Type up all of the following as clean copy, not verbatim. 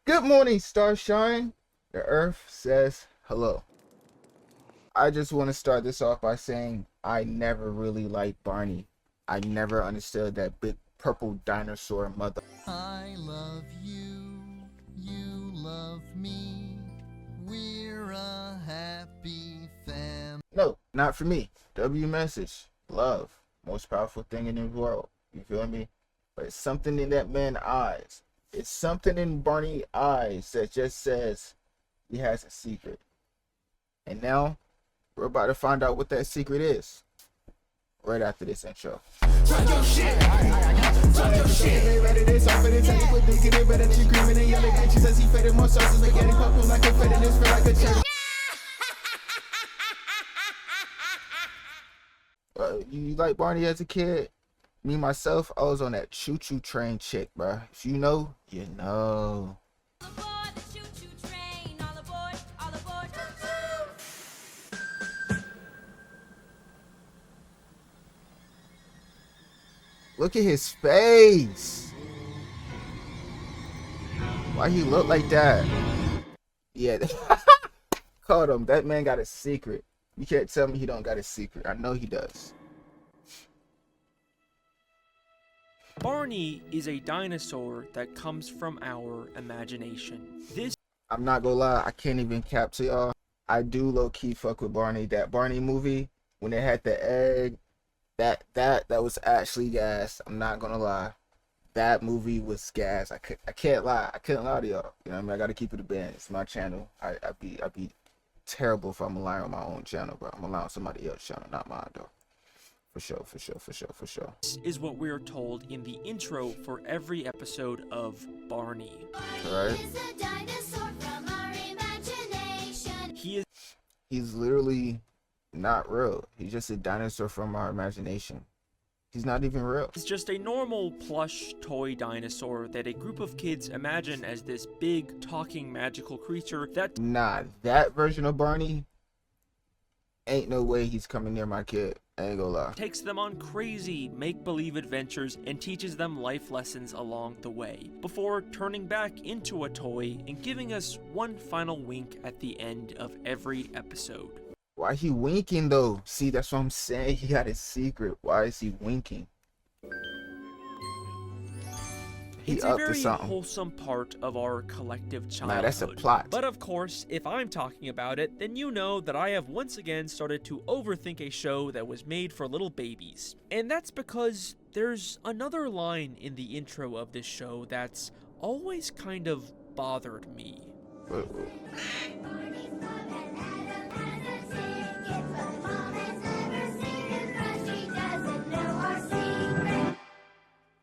Good morning, Starshine. The Earth says hello. I just want to start this off by saying I never really liked Barney. I never understood that big purple dinosaur mother. I love you, you love me, we're a happy family. No, not for me. W message. Love. Most powerful thing in the world. You feel me? But it's something in that man's eyes. It's something in Barney's eyes that just says he has a secret. And now, we're about to find out what that secret is. Right after this intro. Talk your shit. Talk your shit. They ready this off of the tank with this, get it better than screaming and yelling at you. Says he fed more sauces, but getting pop like a fed in this feel like a cherry. You like Barney as a kid? Me, myself, I was on that choo-choo train chick, bro. If you know, you know. All aboard the choo-choo train, all aboard, all aboard. Look at his face. Why he look like that? Yeah, caught him. That man got a secret. You can't tell me he don't got a secret. I know he does. Barney is a dinosaur that comes from our imagination. I'm not gonna lie, I can't even cap to y'all. I do low-key fuck with Barney. That Barney movie, when they had the egg, that was actually gas. I'm not gonna lie. That movie was gas. I can't lie. I couldn't lie to y'all. You know what I mean? I gotta keep it a band. It's my channel. I'd be terrible if I'm relying on my own channel, bro. I'm relying on somebody else's channel, not mine, though. For sure. This is what we're told in the intro for every episode of Barney. Right? Is a dinosaur from our imagination. He's literally not real. He's just a dinosaur from our imagination. He's not even real. It's just a normal plush toy dinosaur that a group of kids imagine as this big, talking, magical creature that... Nah, that version of Barney, ain't no way he's coming near my kid. I ain't gonna lie. takes them on crazy make-believe adventures and teaches them life lessons along the way, before turning back into a toy and giving us one final wink at the end of every episode. Why he winking though? See, that's what I'm saying. He got a secret. Why is he winking? He It's a up to very something. wholesome part of our collective childhood. Nah, that's a plot. But of course, if I'm talking about it, then you know that I have once again started to overthink a show that was made for little babies. And that's because there's another line in the intro of this show that's always kind of bothered me.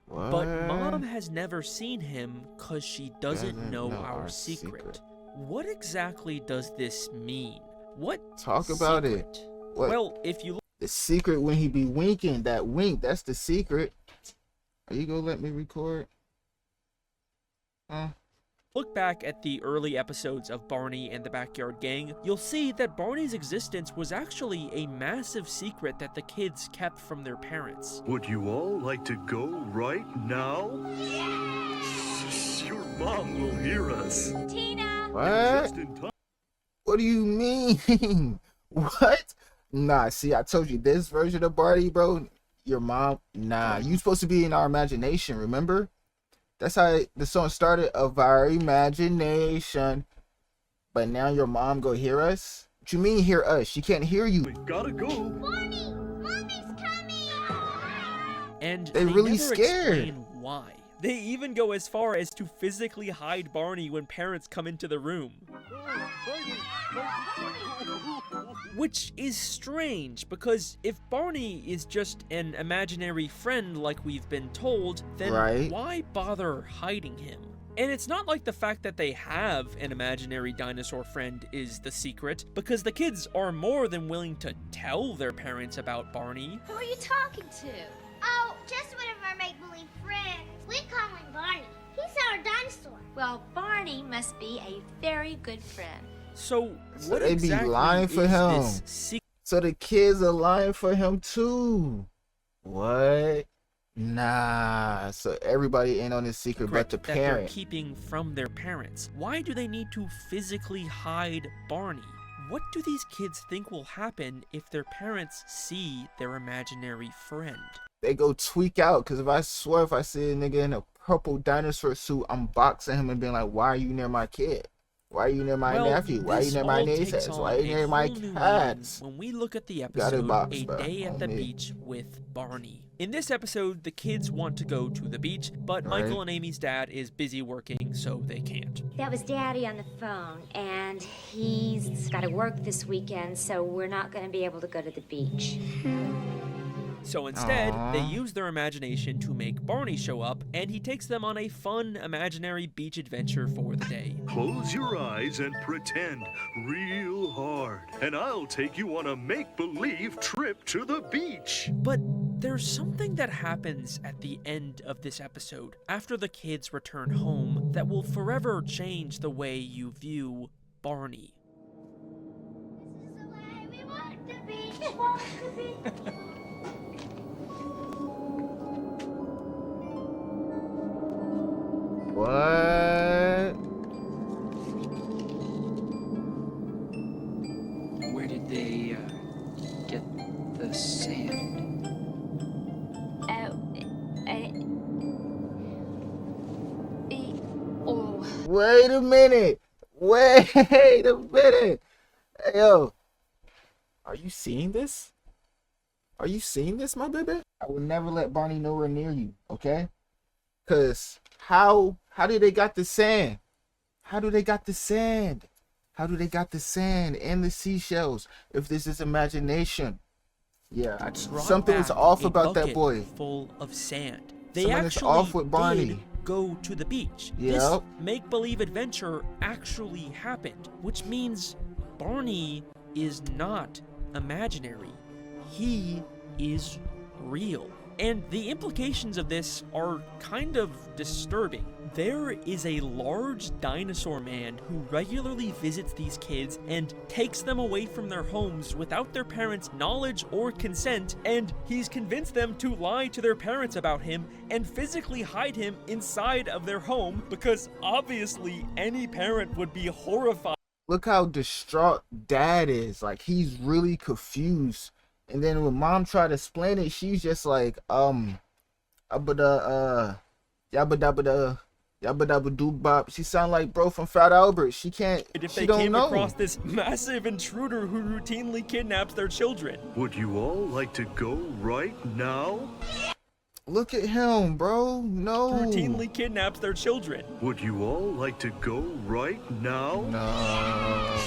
What? But Mom has never seen him cause she doesn't know our secret. What exactly does this mean? What Talk about secret? it. What? Well, if you The secret when he be winking, that wink, that's the secret. Are you gonna let me record? Huh? look back at the early episodes of Barney and the Backyard Gang, you'll see that Barney's existence was actually a massive secret that the kids kept from their parents. Would you all like to go right now? Yes! Your mom will hear us. Tina! What? Just in time. What do you mean? What? Nah, see, I told you this version of Barney, bro. Your mom, nah, you supposed to be in our imagination, remember? That's how the song started, of our imagination. But now your mom go hear us? What you mean hear us? She can't hear you. We gotta go. Barney! Mommy's coming! And They they really never scared. explain why. They even go as far as to physically hide Barney when parents come into the room. Which is strange, because if Barney is just an imaginary friend like we've been told, then Right. why bother hiding him? And it's not like the fact that they have an imaginary dinosaur friend is the secret, because the kids are more than willing to tell their parents about Barney. Who are you talking to? Oh, just one of our make-believe friends. We call him Barney. He's our dinosaur. Well, Barney must be a very good friend. So, So what they be exactly lying for is him. this secret? So the kids are lying for him too. What? Nah, so everybody in on this secret but Correct, the that they're parent. keeping from their parents. Why do they need to physically hide Barney? What do these kids think will happen if their parents see their imaginary friend? They go tweak out, because if I see a nigga in a purple dinosaur suit, I'm boxing him and being like, why are you near my kid? Why are you near my Well, nephew? Why are you this near my all takes nieces? on Why are you a near my whole new cats? meaning when we look at the Got it episode boxed, A bro. Day at the On me. Beach with Barney. In this episode, the kids want to go to the beach, but Right. Michael and Amy's dad is busy working, so they can't. That was Daddy on the phone, and he's got to work this weekend, so we're not going to be able to go to the beach. So instead, they Aww. use their imagination to make Barney show up, and he takes them on a fun imaginary beach adventure for the day. Close your eyes and pretend real hard, and I'll take you on a make-believe trip to the beach. But there's something that happens at the end of this episode, after the kids return home, that will forever change the way you view Barney. This is the way we want to be. Want to be. What? Where did they get the sand? Oh, Wait a minute. Wait a minute. Hey, yo. Are you seeing this? Are you seeing this, my baby? I would never let Barney nowhere near you, okay? Cause how do they got the sand? How do they got the sand? How do they got the sand and the seashells if this is imagination? Yeah, Brought something is back off a about that bucket boy. full of sand. They Something is actually off with Barney. did go to the beach. This Yep. make-believe adventure actually happened, which means Barney is not imaginary. He is real. And the implications of this are kind of disturbing. There is a large dinosaur man who regularly visits these kids and takes them away from their homes without their parents' knowledge or consent, and he's convinced them to lie to their parents about him and physically hide him inside of their home because obviously any parent would be horrified. Look how distraught dad is. Like, he's really confused. And then when mom tried to explain it, she's just like, yabba dabba doo bop. She sound like bro from Fat Albert. She can't. If She they don't came know. across this massive intruder who routinely kidnaps their children. Would you all like to go right now? Look at him, bro. No. Routinely kidnaps their children. Would you all like to go right now? No.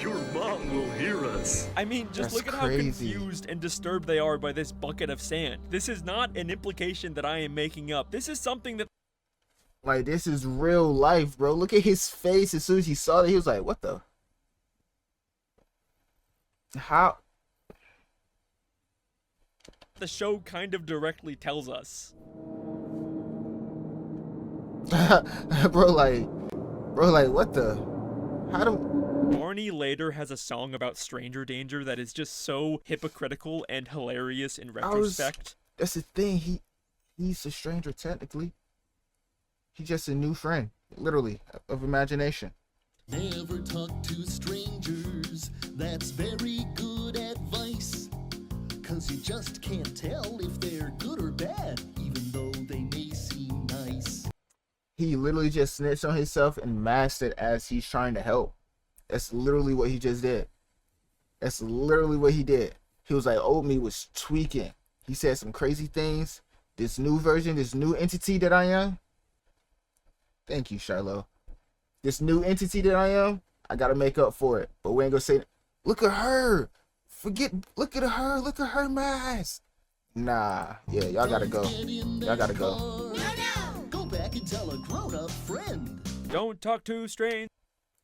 Your mom will hear us. I mean, just That's look at crazy. how confused and disturbed they are by this bucket of sand. This is not an implication that I am making up. This is something that Like, this is real life, bro. Look at his face. As soon as he saw it, he was like, what the? How? the show kind of directly tells us. bro, like, what the? How do? Barney later has a song about stranger danger that is just so hypocritical and hilarious in retrospect. That's the thing. He's a stranger technically. He's just a new friend, literally, of imagination. Never talk to strangers, that's very good advice. Cause you just can't tell if they're good or bad, even though they may seem nice. He literally just snitched on himself and masked it as he's trying to help. That's literally what he just did. That's literally what he did. He was like, old me was tweaking. He said some crazy things. This new version, this new entity that I am. Thank you, Shiloh. This new entity that I am, I gotta make up for it. But we ain't gonna say, look at her. Look at her mask. Nah, yeah, y'all gotta go. Y'all gotta go. Go back and tell a grown-up friend. Don't talk to strange.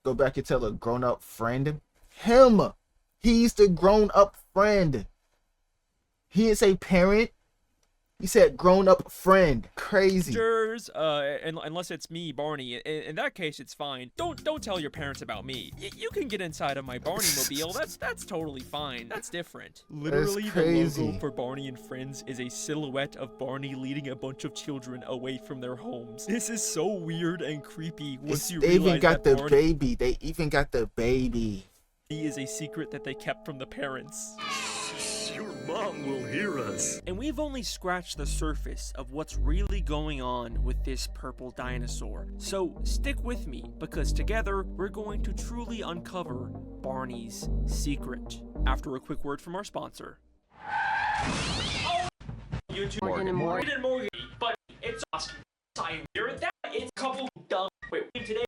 Go back and tell a grown-up friend. Him. He's the grown-up friend. He is a parent. He said grown-up friend. Crazy. Unless it's me, Barney. In that case, it's fine. Don't tell your parents about me. You can get inside of my Barney mobile. That's totally fine. That's different. Literally, the logo for Barney and Friends is a silhouette of Barney leading a bunch of children away from their homes. This is so weird and creepy once you realize They even got the Barney baby. They even got the baby. is a secret that they kept from the parents. Your mom will hear us. And we've only scratched the surface of what's really going on with this purple dinosaur. So stick with me, because together we're going to truly uncover Barney's secret. After a quick word from our sponsor. YouTube Morgan, but it's awesome. I hear that. It's a couple dumb. Wait, today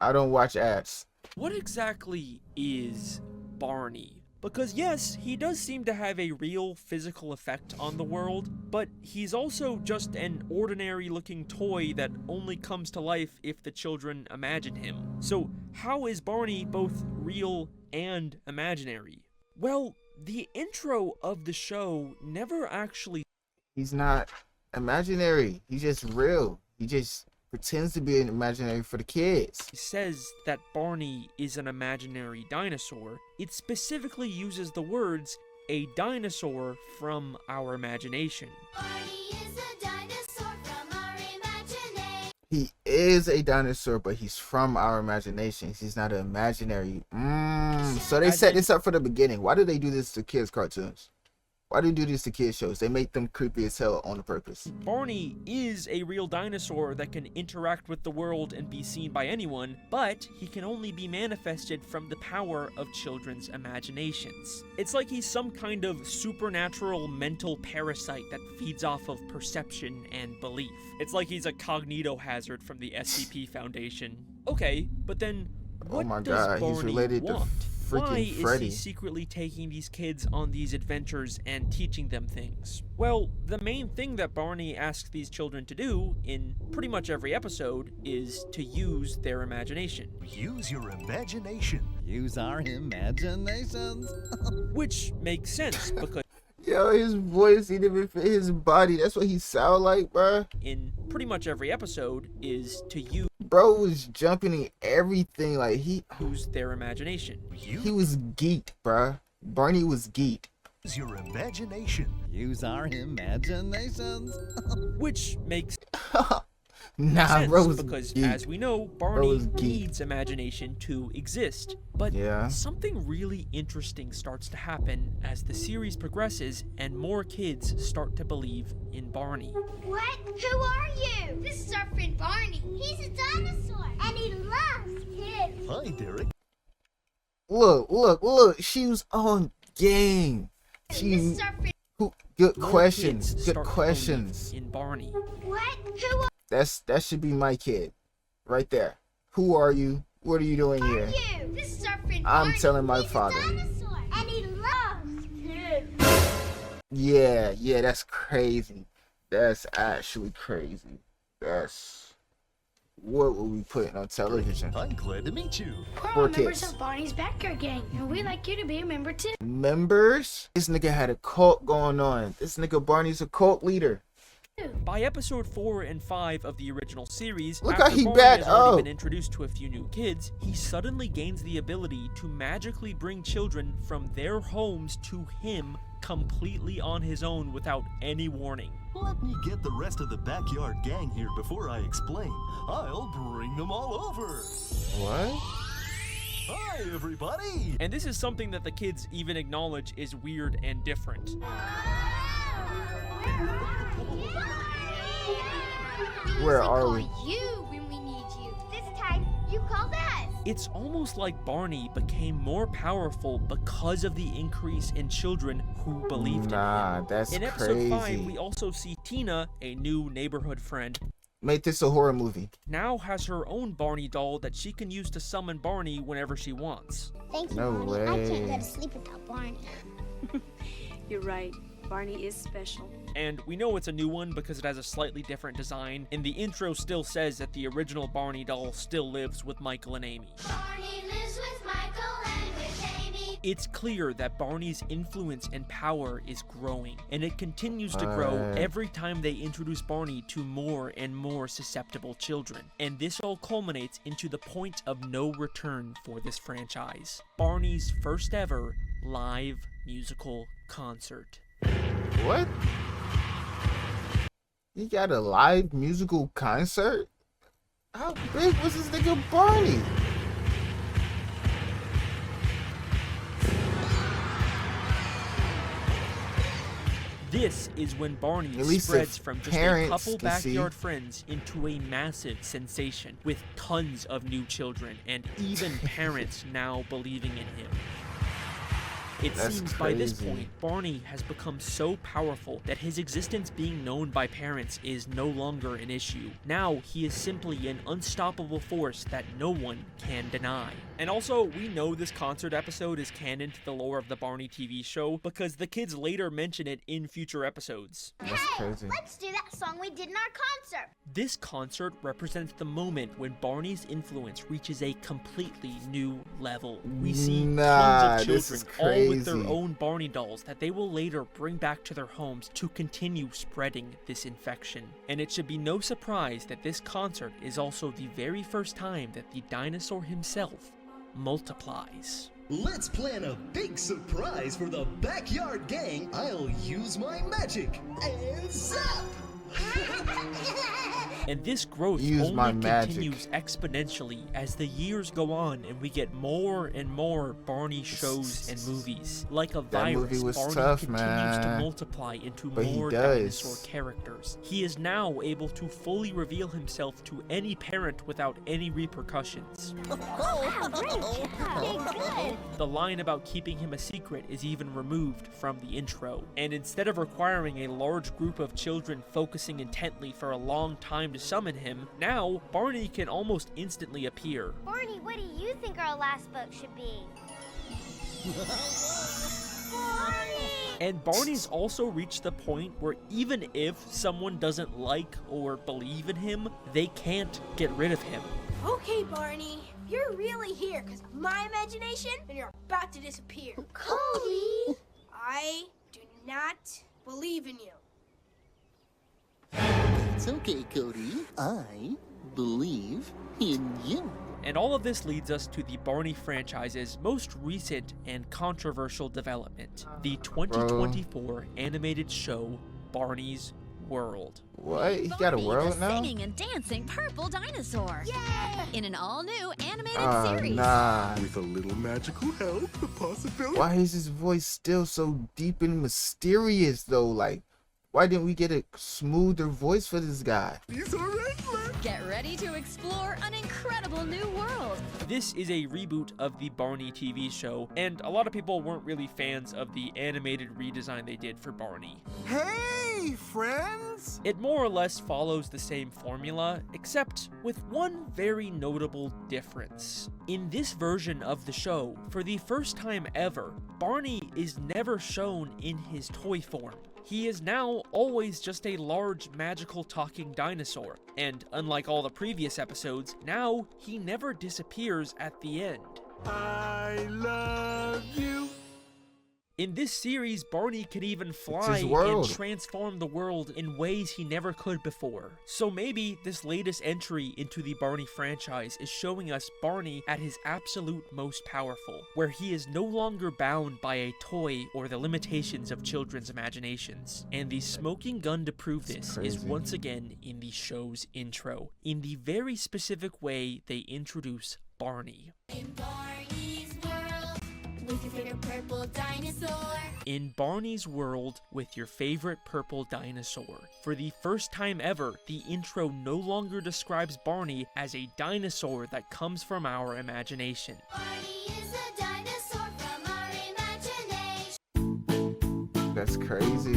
I don't watch ads. What exactly is Barney? Because yes, he does seem to have a real physical effect on the world, but he's also just an ordinary looking toy that only comes to life if the children imagine him. So how is Barney both real and imaginary? Well, the intro of the show never actually... He's not imaginary. He's just real. He just pretends to be an imaginary for the kids. says that Barney is an imaginary dinosaur. It specifically uses the words, a dinosaur from our imagination. Barney is a dinosaur from our imagination. He is a dinosaur, but he's from our imaginations. He's not an imaginary. So they set this up for the beginning. Why do they do this to kids' cartoons? Why do they do this to kids shows? They make them creepy as hell on purpose. Barney is a real dinosaur that can interact with the world and be seen by anyone, but he can only be manifested from the power of children's imaginations. It's like he's some kind of supernatural mental parasite that feeds off of perception and belief. It's like he's a cognito hazard from the SCP Foundation. Okay, but then what oh my does God, Barney he's related want? to Why freaking is Freddy. he secretly taking these kids on these adventures and teaching them things? Well, the main thing that Barney asks these children to do in pretty much every episode is to use their imagination. Use your imagination. Use our imaginations. Which makes sense because Yo, his voice, he didn't even fit his body. That's what he sound like, bruh. in pretty much every episode is to Bro was jumping in everything. Like, use their imagination. he was geeked, bruh. Barney was geeked. Use your imagination. Use our imaginations. Which makes Nah, sense bro was because, geeked. as we know, Barney was geeked. needs imagination to exist. But Yeah. something really interesting starts to happen as the series progresses and more kids start to believe in Barney. What? Who are you? This is our friend Barney. He's a dinosaur, and he loves kids. Hi, Derek. Look. She was on game. This She, is our friend. good More questions. kids Good start to questions. believe in Barney. What? Who are That should be my kid, right there. Who are you? What are you doing here? you? This is our friend I'm Barney. telling my He's father. a dinosaur, and he loves kids. Yeah, that's crazy. That's actually crazy. That's what were we putting on television? I'm glad to meet you. We're For all members kids. of Barney's Backyard Gang, and we'd like you to be a member too. Members? This nigga had a cult going on. This nigga Barney's a cult leader. By episode 4 and 5 of the original series, Look after how he Barney bad has already up. been introduced to a few new kids, he suddenly gains the ability to magically bring children from their homes to him completely on his own without any warning. Let me get the rest of the backyard gang here before I explain. I'll bring them all over. What? Hi, everybody. And this is something that the kids even acknowledge is weird and different. Where are call we? you when we need you. This time, you called us. It's almost like Barney became more powerful because of the increase in children who believed Nah, in him. that's In episode 5, crazy. we also see Tina, a new neighborhood friend, Make this a horror movie. now has her own Barney doll that she can use to summon Barney whenever she wants. Thank you, No Barney. I can't way. go to sleep without Barney. You're right. Barney is special. And we know it's a new one because it has a slightly different design, and the intro still says that the original Barney doll still lives with Michael and Amy. Barney lives with Michael and with Amy. It's clear that Barney's influence and power is growing, and it continues to grow every time they introduce Barney to more and more susceptible children. And this all culminates into the point of no return for this franchise: Barney's first ever live musical concert. What? He got a live musical concert? How big was this nigga Barney? This is when Barney At least spreads if from just a parents couple can backyard see. friends into a massive sensation, with tons of new children and even parents now believing in him. It That's seems by this crazy. point, Barney has become so powerful that his existence being known by parents is no longer an issue. Now, he is simply an unstoppable force that no one can deny. And also, we know this concert episode is canon to the lore of the Barney TV show because the kids later mention it in future episodes. That's crazy. Let's do that song we did in our concert. This concert represents the moment when Barney's influence reaches a completely new level. We see Nah, tons of this is children, all with their crazy. own Barney dolls that they will later bring back to their homes to continue spreading this infection. And it should be no surprise that this concert is also the very first time that the dinosaur himself multiplies. Let's plan a big surprise for the backyard gang. I'll use my magic and zap! And this growth Use my only magic. continues exponentially as the years go on and we get more and more Barney shows and movies. Like a That movie virus, was Barney tough, continues to man. multiply into But he more does. dinosaur characters. He is now able to fully reveal himself to any parent without any repercussions. The line about keeping him a secret is even removed from the intro. And instead of requiring a large group of children focusing intently for a long time to summon him, now Barney can almost instantly appear. Barney, what do you think our last book should be? Barney! And Barney's also reached the point where even if someone doesn't like or believe in him, they can't get rid of him. Okay, Barney, you're really here because of my imagination and you're about to disappear. Cody! I do not believe in you. It's okay, Cody. I believe in you. And all of this leads us to the Barney franchise's most recent and controversial development, the 2024 animated show Barney's World. What? He got a world now? Singing and dancing purple dinosaur. Yay! In an all-new animated Oh, series. nah. With a little magical help, the possibility. Why is his voice still so deep and mysterious, though? Like, why didn't we get a smoother voice for this guy? These are endless. Get ready to explore an incredible new world. This is a reboot of the Barney TV show, and a lot of people weren't really fans of the animated redesign they did for Barney. Hey, friends! It more or less follows the same formula, except with one very notable difference. In this version of the show, for the first time ever, Barney is never shown in his toy form. He is now always just a large magical talking dinosaur, and unlike all the previous episodes, now he never disappears at the end. I love you. In this series, Barney can even fly his and world. transform the world in ways he never could before. So maybe this latest entry into the Barney franchise is showing us Barney at his absolute most powerful, where he is no longer bound by a toy or the limitations of children's imaginations. And the smoking gun to prove this is crazy. once again in the show's intro, in the very specific way they introduce Barney. In Barney's world, with your favorite purple dinosaur. In Barney's world with your favorite purple dinosaur. For the first time ever, the intro no longer describes Barney as a dinosaur that comes from our imagination. Barney is a dinosaur from our imagination. That's crazy.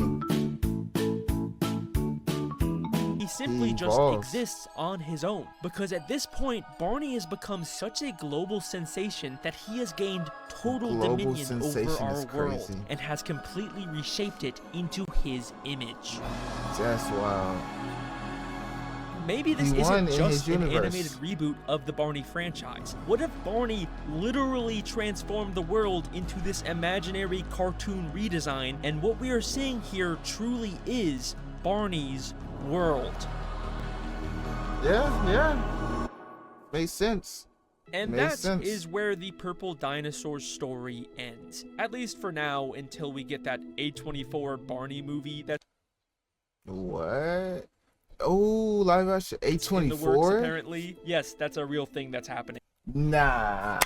He simply He just evolves. exists on his own, because at this point, Barney has become such a global sensation that he has gained total Global dominion over sensation our is world crazy. and has completely reshaped it into his image. That's wild. maybe this He won isn't in just his an universe. animated reboot of the Barney franchise. What if Barney literally transformed the world into this imaginary cartoon redesign, and what we are seeing here truly is Barney's world? Yeah. Makes sense. And Makes that sense. is where the Purple Dinosaur story ends. At least for now, until we get that A24 Barney movie that's What? Oh, live action in the works, A24? apparently. Yes, that's a real thing that's happening. Nah.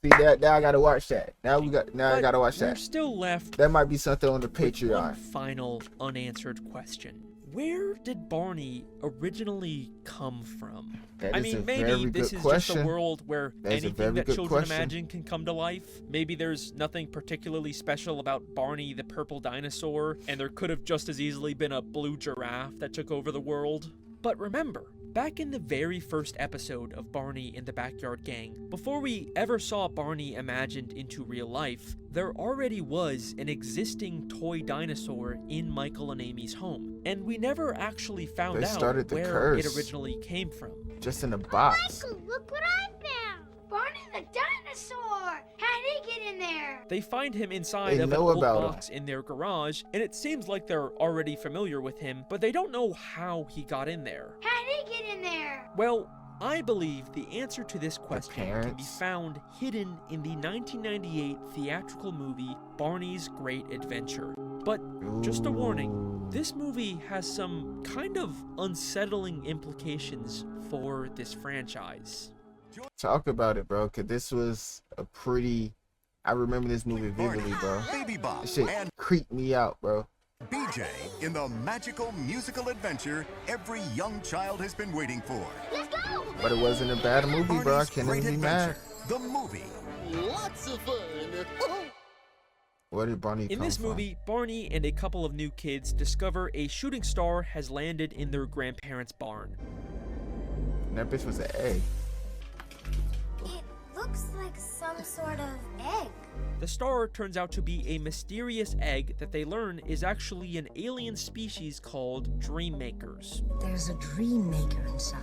See that? Now I gotta watch that. Now I But gotta watch we're that. still left That might be something on the with one Patreon. final unanswered question. Where did Barney originally come from? That I is mean, a maybe very this good is question. just a world where That is a anything very that good children question. imagine can come to life. Maybe there's nothing particularly special about Barney the purple dinosaur, and there could have just as easily been a blue giraffe that took over the world. But remember, back in the very first episode of Barney and the Backyard Gang, before we ever saw Barney imagined into real life, there already was an existing toy dinosaur in Michael and Amy's home, and we never actually found They out started the where it curse. originally came from. Just in a box. Michael, look what I found! Barney the dinosaur! How'd he get in there? They find him inside They of an know old about him. box in their garage, and it seems like they're already familiar with him, but they don't know how he got in there. How'd he get in there? Well, I believe the answer to this question can be parents? found hidden in the 1998 theatrical movie Barney's Great Adventure. But just a warning, this movie has some kind of unsettling implications for this franchise. Talk about it, bro, because this was a pretty... I remember this movie vividly, bro. Baby Bob This shit and creeped me out, bro. BJ in the magical musical adventure every young child has been waiting for. Let's go! But it wasn't a bad movie, bro. I Barney's can't Great even be mad. Adventure, the movie. Lots of fun. Where did Barney In come this from? movie, Barney and a couple of new kids discover a shooting star has landed in their grandparents' barn. And that bitch was an egg. It looks like some sort of egg. The star turns out to be a mysterious egg that they learn is actually an alien species called dream makers. There's a dream maker inside.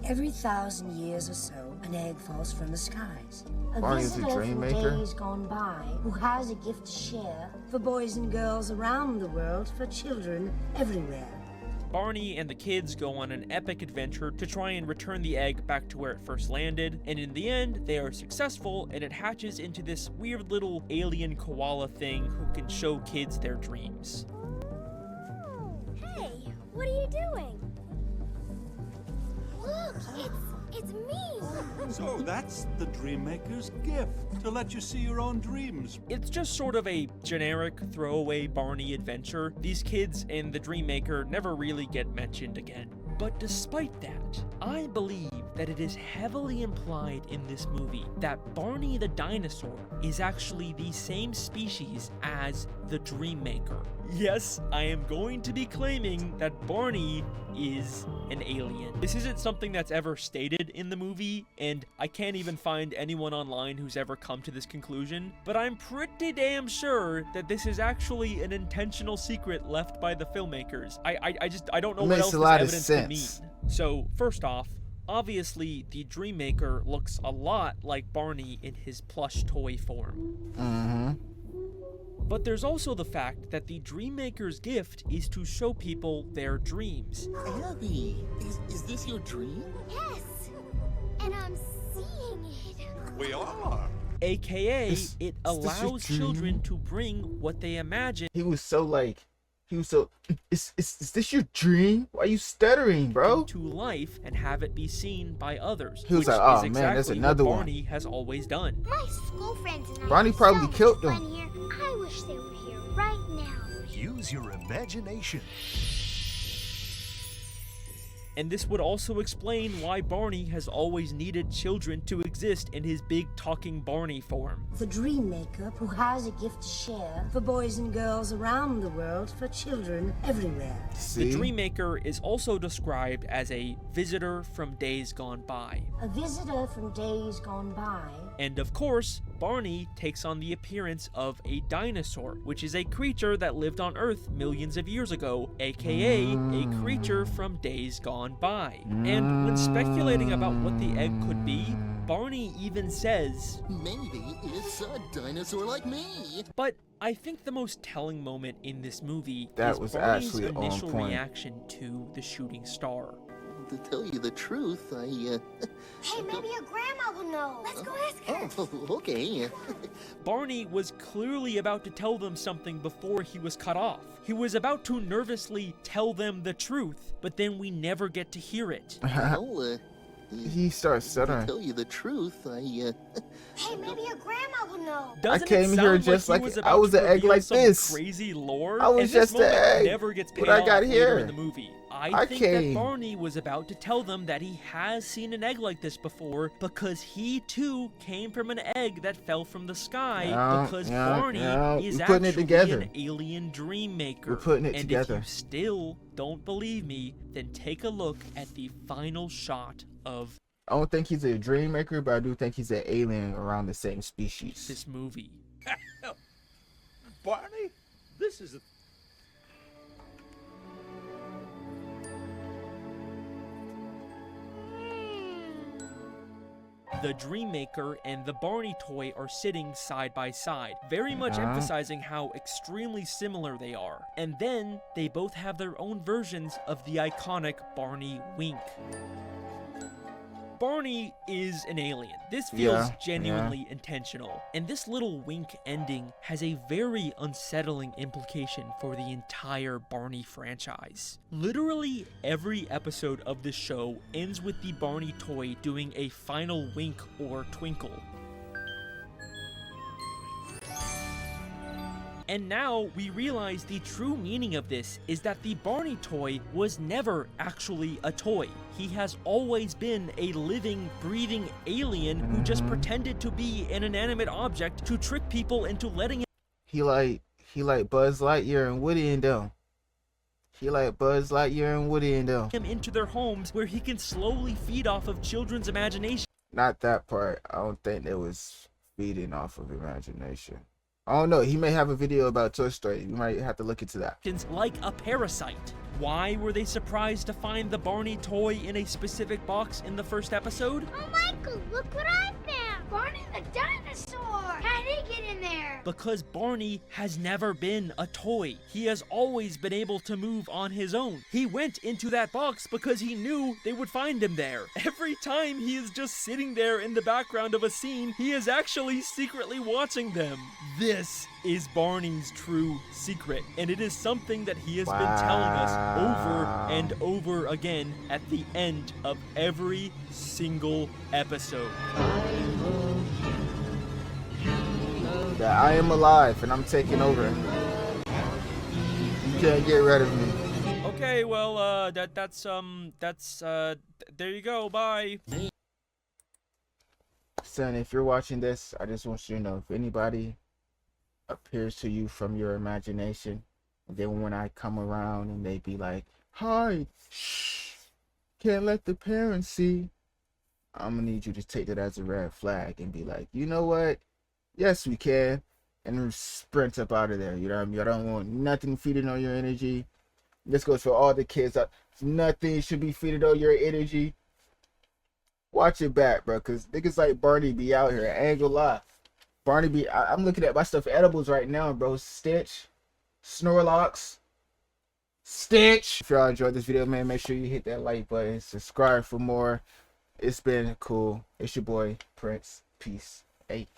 Every 1,000 years or so, an egg falls from the skies. A Barney is a visitor dream from maker? days gone by who has a gift to share for boys and girls around the world, for children everywhere. Barney and the kids go on an epic adventure to try and return the egg back to where it first landed, and in the end, they are successful and it hatches into this weird little alien koala thing who can show kids their dreams. Hey, what are you doing? Look, it's me. So that's the dream maker's gift, to let you see your own dreams. It's just sort of a generic throwaway Barney adventure. These kids and the dream maker never really get mentioned again. But despite that, I believe that it is heavily implied in this movie that Barney the dinosaur is actually the same species as the dream maker. Yes, I am going to be claiming that Barney is an alien. This isn't something that's ever stated in the movie, and I can't even find anyone online who's ever come to this conclusion, but I'm pretty damn sure that this is actually an intentional secret left by the filmmakers. I don't know what Makes else a this lot of evidence sense. could mean. So, first off, obviously the dream maker looks a lot like Barney in his plush toy form. Mm-hmm. But there's also the fact that the dream maker's gift is to show people their dreams. Abby, is this your dream? Yes, and I'm seeing it. We are. AKA, Is it this your allows dream? children to bring what they imagine He was so, is this your dream? Why are you stuttering, bro? to life and have it be seen by others. He was which like, "Oh, is man, exactly there's what another one." Barney has always done. My school friends and I Barney have probably so much killed fun them. here. I wish they were here right now. Use your imagination. And this would also explain why Barney has always needed children to exist in his big talking Barney form. The dream maker who has a gift to share for boys and girls around the world, for children everywhere. The dream maker is also described as a visitor from days gone by. A visitor from days gone by. And of course, Barney takes on the appearance of a dinosaur, which is a creature that lived on Earth millions of years ago, aka a creature from days gone by. And when speculating about what the egg could be, Barney even says, maybe it's a dinosaur like me. But I think the most telling moment in this movie That was Barney's actually on initial point. reaction to the shooting star. To tell you the truth, Hey, maybe your grandma will know. Let's go ask her. Oh, okay. Barney was clearly about to tell them something before he was cut off. He was about to nervously tell them the truth, but then we never get to hear it. Well, He starts stuttering. to tell you the truth, Hey, maybe your grandma will know. Doesn't came it here sound just like, like- he was I about was to an egg reveal like some this. crazy lore? I was and just this an moment egg, never gets paid but I off got later here. in the movie. I I think came. that Barney was about to tell them that he has seen an egg like this before because he too came from an egg that fell from the sky because Barney is We're putting it actually together. an alien dream maker. We're putting it and together. if you still don't believe me, then take a look at the final shot of I don't think he's a dream maker, but I do think he's an alien around the same species. this movie. Barney, this is a... The Dream Maker and the Barney toy are sitting side by side, very much emphasizing how extremely similar they are. And then they both have their own versions of the iconic Barney wink. Barney is an alien. This feels genuinely intentional. And this little wink ending has a very unsettling implication for the entire Barney franchise. Literally every episode of this show ends with the Barney toy doing a final wink or twinkle. And now we realize the true meaning of this is that the Barney toy was never actually a toy. He has always been a living, breathing alien who just pretended to be an inanimate object to trick people into letting He like Buzz Lightyear and Woody and them. He like Buzz Lightyear and Woody and them. him into their homes where he can slowly feed off of children's imagination. Not that part. I don't think it was feeding off of imagination. I don't know. He may have a video about Toy Story. We might have to look into that. Like a parasite. Why were they surprised to find the Barney toy in a specific box in the first episode? Oh, Michael, look what I found. Barney the dinosaur. How did he get in there? Because Barney has never been a toy. He has always been able to move on his own. He went into that box because he knew they would find him there. Every time he is just sitting there in the background of a scene, he is actually secretly watching them. This is Barney's true secret, and it is something that he has been telling us over and over again at the end of every single episode. That I am alive and I'm taking over. You can't get rid of me. Okay, well, that's there you go, bye. Son, if you're watching this, I just want you to know, if anybody appears to you from your imagination, and then when I come around and they be like, hi, shh, can't let the parents see, I'm gonna need you to take that as a red flag and be like, you know what, yes we can, and sprint up out of there. You know what I mean? I don't want nothing feeding on your energy. This goes for all the kids. Nothing should be feeding on your energy. Watch your back, bro, because niggas like Barney be out here. I ain't gonna lie. Barney be, I'm looking at my stuffed edibles right now, bro. Stitch, Snorlax, Stitch. If y'all enjoyed this video, man, make sure you hit that like button. Subscribe for more. It's been cool. It's your boy, Prince. Peace. Hey.